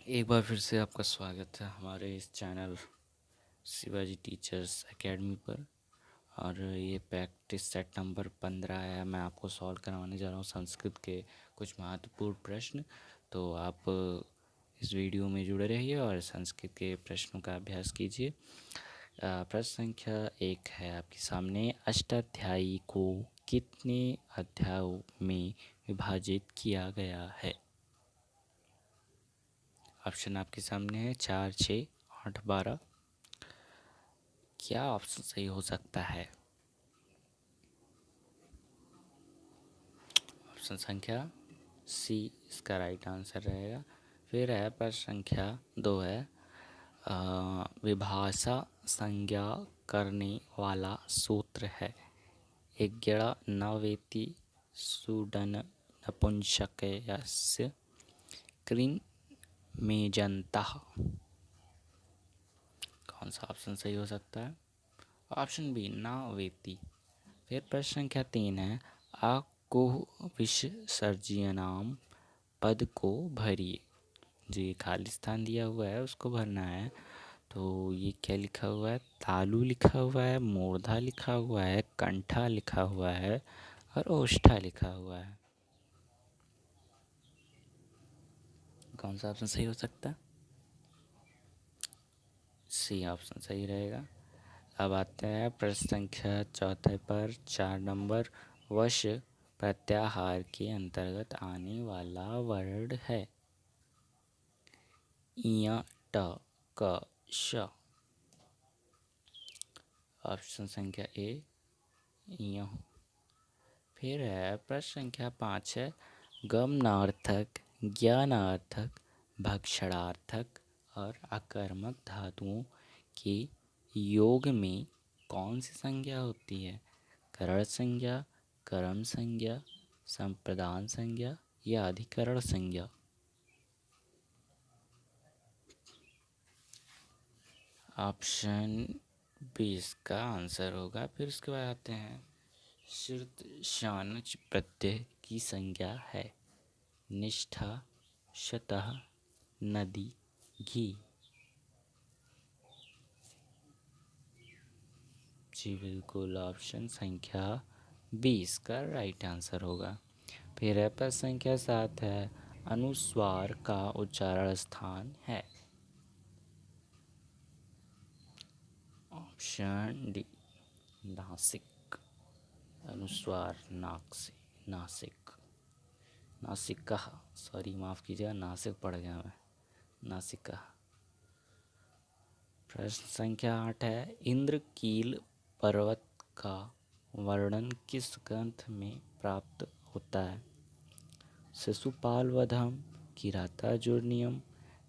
एक बार फिर से आपका स्वागत है हमारे इस चैनल शिवाजी टीचर्स एकेडमी पर। और ये प्रैक्टिस सेट नंबर 15 है। मैं आपको सॉल्व करवाने जा रहा हूँ संस्कृत के कुछ महत्वपूर्ण प्रश्न। तो आप इस वीडियो में जुड़े रहिए और संस्कृत के प्रश्नों का अभ्यास कीजिए। प्रश्न संख्या 1 है आपके सामने। अष्टाध्यायी को कितने अध्यायों में विभाजित किया गया है? ऑप्शन आपके सामने है 4, 6, 8, 12। क्या ऑप्शन सही हो सकता है? ऑप्शन संख्या सी इसका राइट आंसर रहेगा। फिर है प्रश्न संख्या 2 है। विभाषा संज्ञा करने वाला सूत्र है। इग्गड़ न वेति सुडन नपुंसकस्य कृन मेजंतः। कौन सा ऑप्शन सही हो सकता है? ऑप्शन बी न वेति। फिर प्रश्न संख्या 3 है। अकुह विसर्जनाम पद को भरिए। जो ये खाली स्थान दिया हुआ है उसको भरना है। तो ये क्या लिखा हुआ है? तालु लिखा हुआ है, मूर्धा लिखा हुआ है, कंठा लिखा हुआ है और ओष्ठा लिखा हुआ है। कौन सा ऑप्शन सही हो सकता है? सी ऑप्शन सही रहेगा। अब आते हैं प्रश्न संख्या 4 पर। 4 नंबर। वश प्रत्याहार के अंतर्गत आने वाला वर्ण है। इया ट क श। ऑप्शन संख्या ए इया। फिर है प्रश्न संख्या 5 है। गमनार्थक, ज्ञानार्थक, भक्षणार्थक और अकर्मक धातुओं के योग में कौन सी संज्ञा होती है? करण संज्ञा, कर्म संज्ञा, संप्रदान संज्ञा या अधिकरण संज्ञा? ऑप्शन बी इसका आंसर होगा। फिर उसके बाद आते हैं श्रुत शानच प्रत्यय की संज्ञा है। निष्ठा, शतः, नदी, घी। जी बिल्कुल, ऑप्शन संख्या 20 का राइट आंसर होगा। फिर है प्रश्न संख्या 7 है। अनुस्वार का उच्चारण स्थान है। Option D Nashik. अनुस्वार नाक से, नासिक, नासिका। सॉरी माफ़ कीजिएगा, नासिक पढ़ गया मैं, नासिका। प्रश्न संख्या 8 है। इंद्रकील पर्वत का वर्णन किस ग्रंथ में प्राप्त होता है? शिशुपालवधम, किरातार्जुनीयम,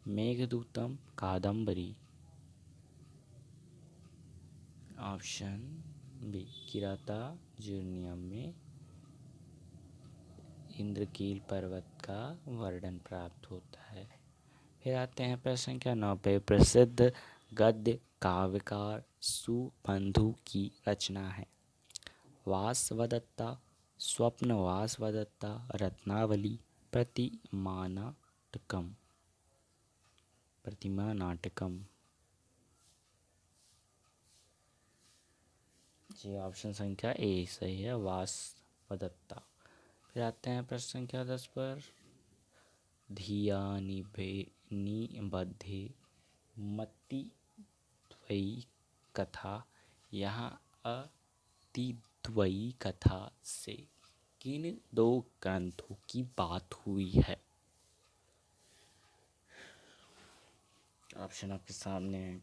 मेघदूतम, कादम्बरी। ऑप्शन बी किरातार्जुनीयम में इंद्रकील पर्वत का वर्णन प्राप्त होता है। फिर आते हैं प्रश्न संख्या 9 पे। प्रसिद्ध गद्य काव्यकार सुबंधु की रचना है। वासवदत्ता, स्वप्नवासवदत्ता, रत्नावली, प्रतिमानाटकम। प्रतिमानाटकम। जी ऑप्शन संख्या ए सही है, वासवदत्ता। फिर आते हैं प्रश्न संख्या 10 पर। धिया निबद्धे मति द्वयी कथा। यहाँ अतिद्वयी कथा से किन 2 ग्रंथों की बात हुई है? ऑप्शन आपके सामने है।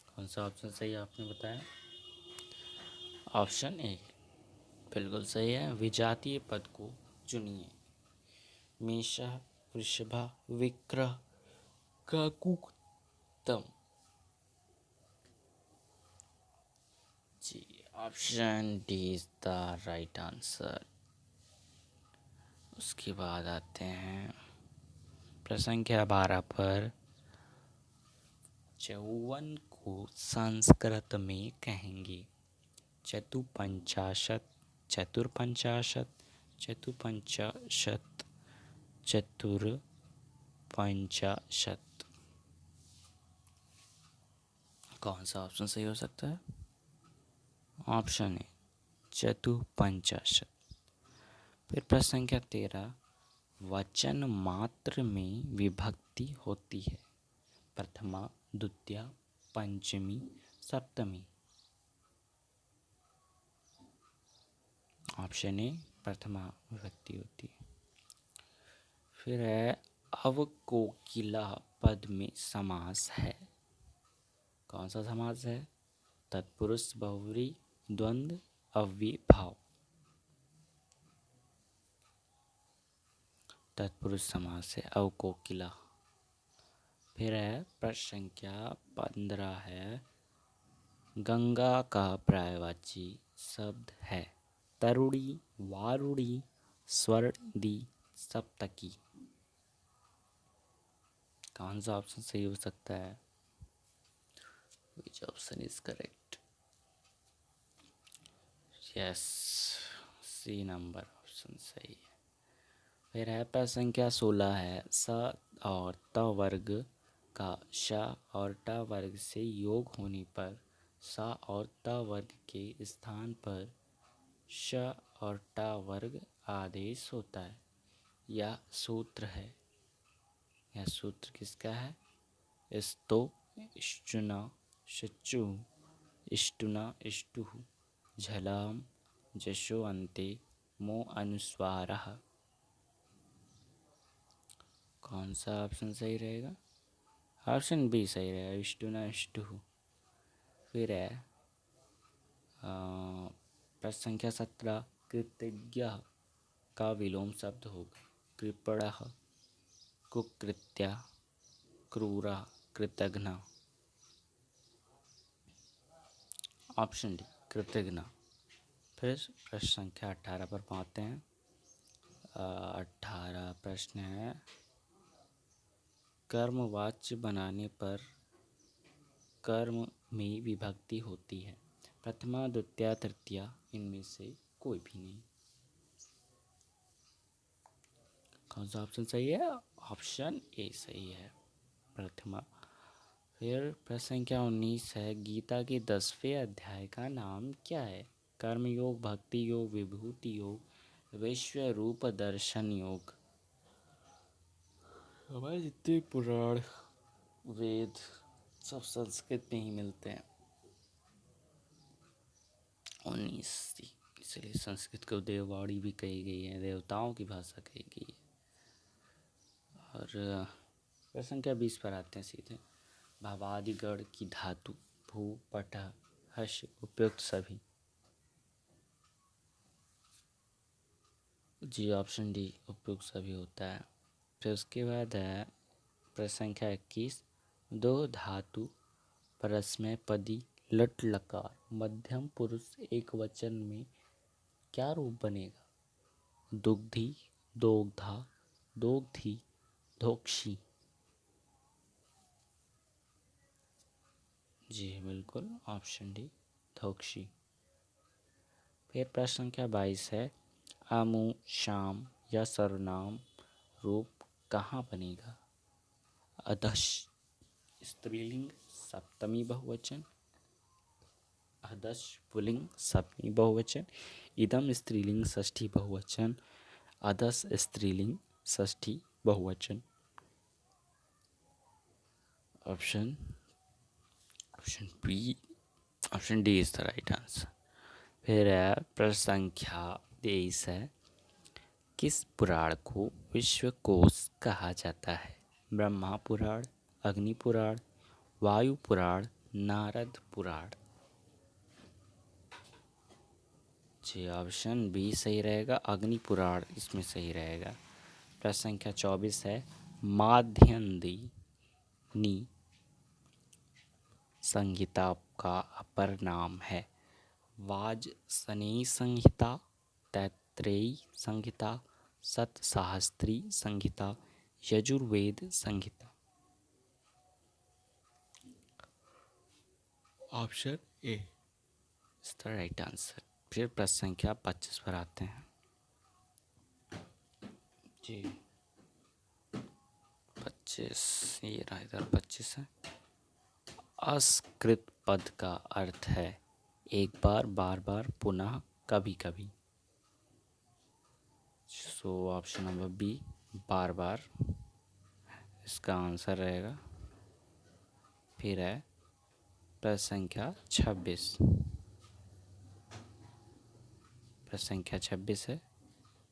कौन सा ऑप्शन सही आपने बताया? ऑप्शन ए बिल्कुल सही है। विजातीय पद को चुनिए। मेषः, वृषभः, विक्रह, काकुत्तम। जी option D is the right answer. उसके बाद आते हैं प्रश्न संख्या 12 पर। 54 को संस्कृत में कहेंगे। चतुपंचाशत, चतुर्पंचाशत, चतुपंचाशत, चतुर्पंचाशत्। कौन सा ऑप्शन सही हो सकता है? ऑप्शन ए चतुःपंचाशत्। फिर प्रश्न संख्या 13, वचन मात्र में विभक्ति होती है, प्रथमा, द्वितीया, पंचमी, सप्तमी। ऑप्शन ए प्रथमा विभक्ति होती है। फिर है अवकोकिला पद में समास है, कौन सा समास है? तत्पुरुष, बहुव्रीहि, द्वंद्व, अव्ययीभाव। तत्पुरुष समास है अवकोकिला। फिर है प्रश्न संख्या 15 है, गंगा का पर्यायवाची शब्द है, तरुणी, वारुणी, स्वर्णिदी, सप्तकी। कौन सा ऑप्शन सही हो सकता है? Which option is correct? Yes, C number option सही है। फिर है प्रश्न संख्या 16 है, स और त वर्ग का श और ट वर्ग से योग होने पर स और त वर्ग के स्थान पर श और ट वर्ग आदेश होता है। यह सूत्र है, यह सूत्र किसका है? स्तो, इष्टुना, शचु, इष्टुना, इष्टुः, झलाम, जशो अन्ते, मो अनुस्वारः। कौन सा ऑप्शन सही रहेगा? ऑप्शन बी सही रहेगा, इष्टुना, इष्टुः। फिर है प्रश्न संख्या 17, कृतज्ञ का विलोम शब्द होगा, कृपणः, कुकृत्या, क्रूरा, कृतघ्न। Option D कृतघ्न। फिर प्रश्न संख्या 18 पर पहुँचते हैं। 18 प्रश्न है, कर्मवाच्य बनाने पर कर्म में विभक्ति होती है, प्रथमा, द्वितीया, तृतीया, इनमें से कोई भी नहीं। कौन सा ऑप्शन सही है? ऑप्शन ए सही है, प्रथमा। फिर प्रश्न संख्या 19 है, गीता के 10वें अध्याय का नाम क्या है? कर्म योग, भक्ति योग, विभूति योग, विश्व रूप दर्शन योग। हमारे जितने पुराण वेद सब संस्कृत में ही मिलते हैं। 19, इसलिए संस्कृत को देववाणी भी कही गई है, देवताओं की भाषा कही गई है। और प्रश्न संख्या 20 पर आते हैं सीधे, भवादिगढ़ की धातु भू, पट, हश, उपयुक्त सभी। जी ऑप्शन डी उपयुक्त सभी होता है। फिर उसके बाद है प्रश्न संख्या 21, दो धातु परस्मै पदी लट लकार मध्यम पुरुष एक वचन में क्या रूप बनेगा? दुग्धी, दोग्धा, दोग्धी, धोक्षी। जी बिल्कुल, ऑप्शन डी धोक्षी। फिर प्रश्न संख्या 22 है, आमू, शाम या सर्वनाम रूप कहाँ बनेगा? अधश स्त्रीलिंग सप्तमी बहुवचन, अधश पुल्लिंग सप्तमी बहुवचन, इदम स्त्रीलिंग षष्ठी बहुवचन, अधस स्त्रीलिंग षष्ठी बहुवचन। Option B, option D is the right answer. फिर है प्रश्न संख्या 23 है, किस पुराण को विश्वकोश कहा जाता है? ब्रह्मा पुराण, अग्नि पुराण, वायु पुराण, नारद पुराण। जी ऑप्शन बी सही रहेगा, अग्नि पुराण इसमें सही रहेगा। प्रश्न संख्या 24 है, माध्यन्दिनी संहिता का अपर नाम है, वाजसनेयी संहिता, तैत्तिरीय संहिता, सतसहस्त्री Samhita, Yajurveda Samhita. Option A is the right answer. फिर प्रश्न संख्या 25 पर आते हैं। जी 25, ये रहा इधर 25 है। असकृत पद का अर्थ है एक बार, बार बार, पुनः, कभी कभी। सो ऑप्शन नंबर बी, बार बार, इसका आंसर रहेगा। फिर है प्रश्न संख्या 26। प्रश्न संख्या 26 है,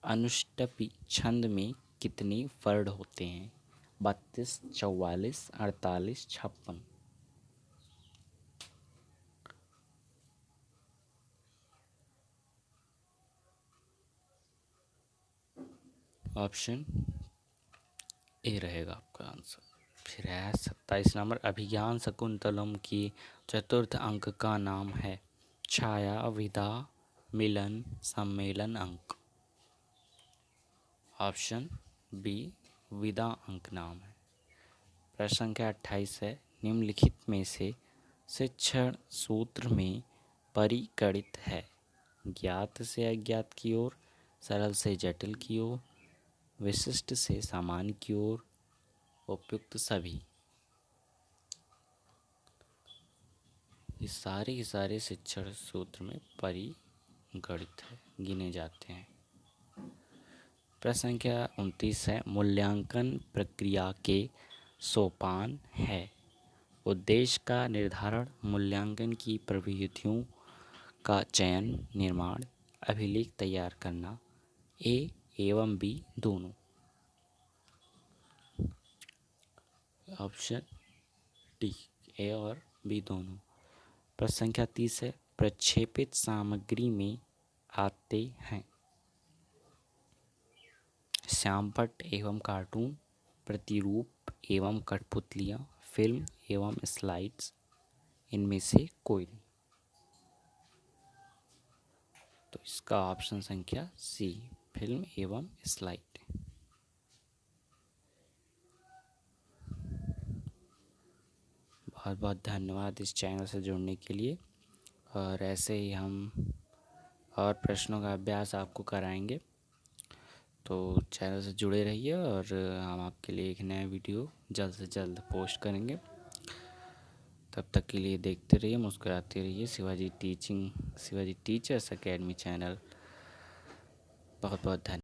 अनुष्टपी छंद में कितने वर्ण होते हैं? 32, 44, 48, 56। ऑप्शन ए रहेगा आपका आंसर। फिर है 27 नंबर, अभिज्ञान शकुंतलम की चतुर्थ अंक का नाम है? छाया, विदा, मिलन, सम्मेलन अंक। ऑप्शन बी, विदा अंक नाम है। प्रश्न संख्या 28 है, निम्नलिखित में से शिक्षण सूत्र में परिगणित है? ज्ञात से अज्ञात की ओर, सरल से जटिल की ओर, विशिष्ट से सामान्य की ओर, उपयुक्त सभी। ये सारे के सारे शिक्षण सूत्र में परिगणित है, गिने जाते हैं। प्रश्न संख्या 29 है, मूल्यांकन प्रक्रिया के सोपान है? उद्देश्य का निर्धारण, मूल्यांकन की प्रविधियों का चयन, निर्माण, अभिलेख तैयार करना, ए एवं बी दोनों। ऑप्शन डी, ए और बी दोनों। प्रश्न संख्या 30 है, प्रक्षेपित सामग्री में आते हैं? श्यामपट्ट एवं कार्टून, प्रतिरूप एवं कठपुतलियाँ, फिल्म एवं स्लाइड्स, इनमें से कोई नहीं। तो इसका ऑप्शन संख्या सी, फिल्म एवं स्लाइड। बहुत बहुत धन्यवाद इस चैनल से जुड़ने के लिए, और ऐसे ही हम और प्रश्नों का अभ्यास आपको कराएंगे। तो चैनल से जुड़े रहिए, और हम आपके लिए एक नया वीडियो जल्द से जल्द पोस्ट करेंगे। तब तक के लिए देखते रहिए, मुस्कुराते रहिए। Shivaji teachers academy channel. बहुत बहुत धन्यवाद।